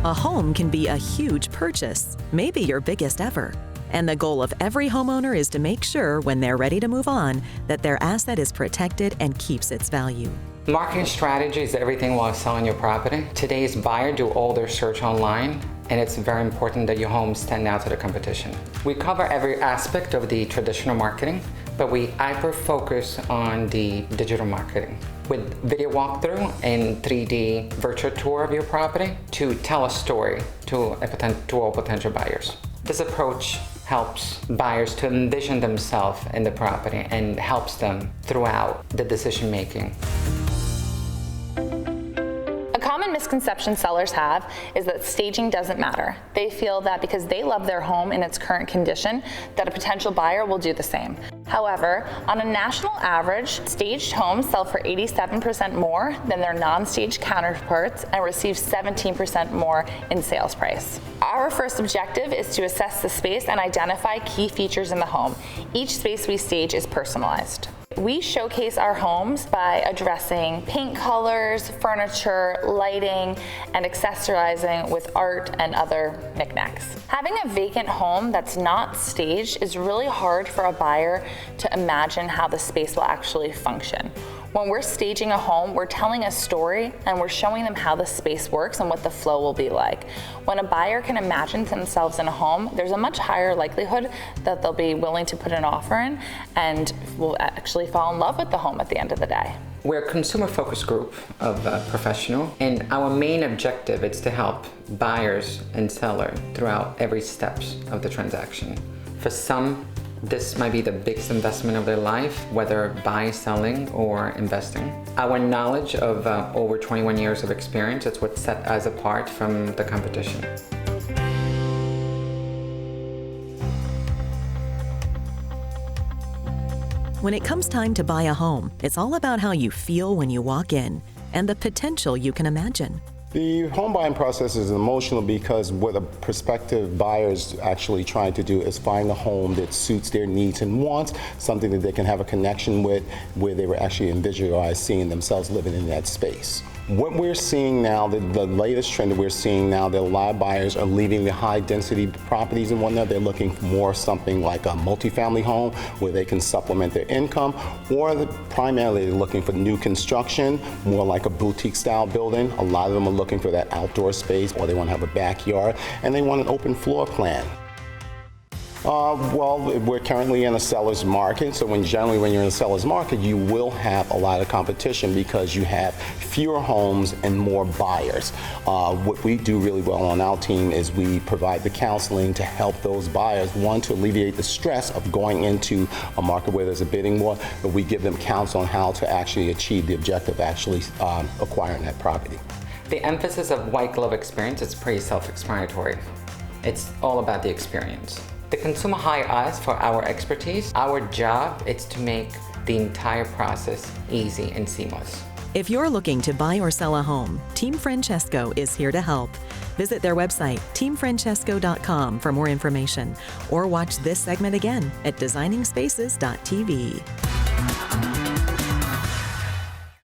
A home can be a huge purchase, maybe your biggest ever. And the goal of every homeowner is to make sure when they're ready to move on that their asset is protected and keeps its value. Marketing strategy is everything while selling your property. Today's buyers do all their search online, and it's very important that your home stand out to the competition. We cover every aspect of the traditional marketing, but we hyper-focus on the digital marketing with video walkthrough and 3D virtual tour of your property to tell a story to all potential buyers. This approach helps buyers to envision themselves in the property and helps them throughout the decision making. A common misconception sellers have is that staging doesn't matter. They feel that because they love their home in its current condition, that a potential buyer will do the same. However, on a national average, staged homes sell for 87% more than their non-staged counterparts and receive 17% more in sales price. Our first objective is to assess the space and identify key features in the home. Each space we stage is personalized. We showcase our homes by addressing paint colors, furniture, lighting, and accessorizing with art and other knickknacks. Having a vacant home that's not staged is really hard for a buyer to imagine how the space will actually function. When we're staging a home, we're telling a story and we're showing them how the space works and what the flow will be like. When a buyer can imagine themselves in a home, there's a much higher likelihood that they'll be willing to put an offer in and will actually fall in love with the home at the end of the day. We're a consumer-focused group of professionals, and our main objective is to help buyers and sellers throughout every steps of the transaction. For some, this might be the biggest investment of their life, whether buying, selling, or investing. Our knowledge of over 21 years of experience is what set us apart from the competition. When it comes time to buy a home, it's all about how you feel when you walk in and the potential you can imagine. The home buying process is emotional because what a prospective buyer is actually trying to do is find a home that suits their needs and wants, something that they can have a connection with, where they were actually visualize seeing themselves living in that space. What we're seeing now, the latest trend that we're seeing now, that a lot of buyers are leaving the high density properties and whatnot. They're looking for more something like a multifamily home where they can supplement their income, or primarily they're looking for new construction, more like a boutique style building. A lot of them are looking for that outdoor space, or they want to have a backyard, and they want an open floor plan. Well, we're currently in a seller's market, so generally when you're in a seller's market, you will have a lot of competition because you have fewer homes and more buyers. What we do really well on our team is we provide the counseling to help those buyers, one, to alleviate the stress of going into a market where there's a bidding war, but we give them counsel on how to actually achieve the objective of actually acquiring that property. The emphasis of white glove experience is pretty self-explanatory. It's all about the experience. The consumer hire us for our expertise. Our job is to make the entire process easy and seamless. If you're looking to buy or sell a home, Team Francesco is here to help. Visit their website, teamfrancesco.com, for more information, or watch this segment again at designingspaces.tv.